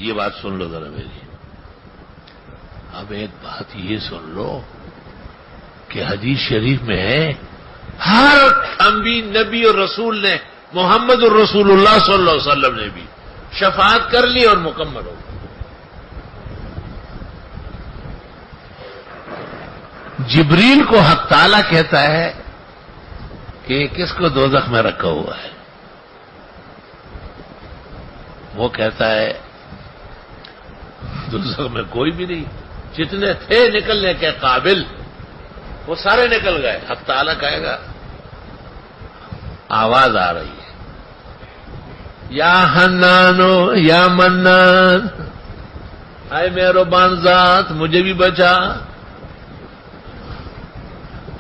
یہ بات سن لو ذرا میری. اب ایک بات یہ سن لو کہ حدیث شریف میں ہے ہر نبی اور رسول نے محمد الرسول اللہ صلی اللہ علیہ وسلم نے بھی شفاعت کر لی اور مکمل ہو گئی. جبریل کو حق تعالیٰ کہتا ہے کہ کس کو دوزخ میں رکھا ہوا ہے. وہ کہتا ہے دوزخ میں کوئی بھی نہیں، جتنے تھے نکلنے کے قابل وہ سارے نکل گئے. حق تعالیٰ کہے گا آواز آ رہی ہے یا حنانو یا منان، اے مہربان ذات مجھے بھی بچا.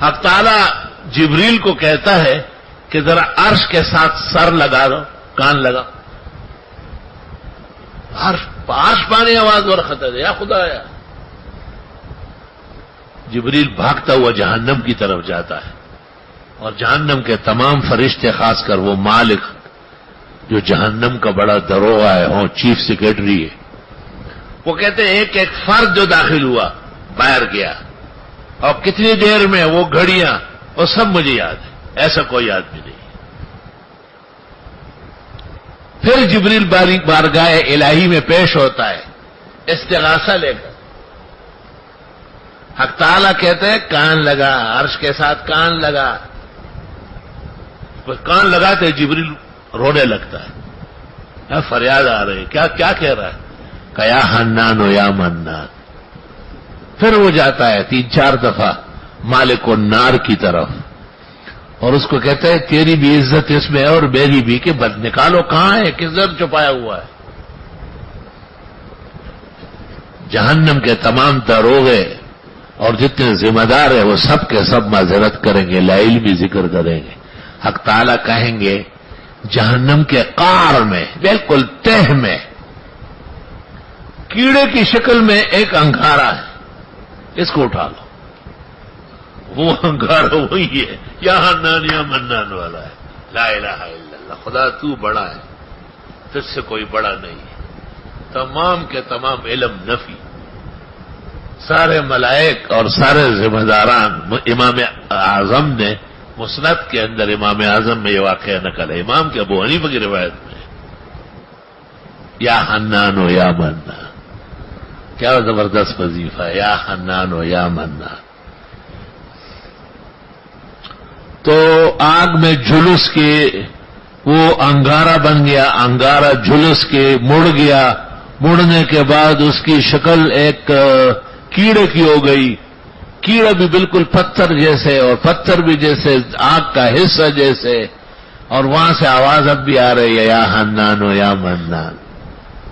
حق تعالیٰ جبریل کو کہتا ہے کہ ذرا عرش کے ساتھ سر لگا دو، کان لگا. عرش پانے آواز اور خطر یا خدا یا. جبریل بھاگتا ہوا جہنم کی طرف جاتا ہے اور جہنم کے تمام فرشتے، خاص کر وہ مالک جو جہنم کا بڑا دروغہ ہے اور چیف سیکرٹری ہے، وہ کہتے ہیں ایک ایک فرد جو داخل ہوا باہر گیا اور کتنی دیر میں وہ گھڑیاں وہ سب مجھے یاد ہے، ایسا کوئی آدمی نہیں. پھر جبریل بارگاہ الہی میں پیش ہوتا ہے استغاثہ لے کر. حق تعالیٰ کہتے ہیں کان لگا، عرش کے ساتھ کان لگا. کان لگاتے جبریل رونے لگتا ہے، فریاد آ رہی ہے، کیا کہہ رہا ہے کہ یا حنان و یا منان. پھر وہ جاتا ہے 3-4 دفعہ مالک النار کی طرف اور اس کو کہتا ہے تیری بھی عزت اس میں ہے اور میری بھی، کہ بد نکالو کہاں ہے، کس در چھپایا ہوا ہے. جہنم کے تمام داروغے اور جتنے ذمہ دار ہیں وہ سب کے سب معذرت کریں گے، لا علمی ذکر کریں گے. حق تعالیٰ کہیں گے جہنم کے قعر میں بالکل تہ میں کیڑے کی شکل میں ایک انگارہ ہے، اس کو اٹھا لو. وہ انگارہ وہی ہے یا حنان یا منان والا ہے. لا الہ الا اللہ. خدا تو بڑا ہے، تجھ سے کوئی بڑا نہیں ہے. تمام کے تمام علم نفی. سارے ملائک اور سارے ذمہ داران. امام اعظم نے مسند کے اندر امام اعظم میں یہ واقعہ نقل ہے، امام کے ابو حنیفہ کی روایت میں یا حنان و یا منان. کیا زبردست وظیفہ ہے، یا حنان و یا منان. تو آگ میں جھلس کے وہ انگارہ بن گیا، انگارہ جھلس کے مڑ گیا. مڑنے کے بعد اس کی شکل ایک کیڑے کی ہو گئی. کیڑا بھی بالکل پتھر جیسے اور پتھر بھی جیسے آگ کا حصہ جیسے، اور وہاں سے آواز اب بھی آ رہی ہے یا حنان و یا منان.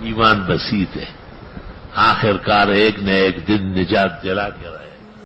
ایمان بسیط ہے. آخر کار ایک نہ ایک دن نجات دلا کے رہے.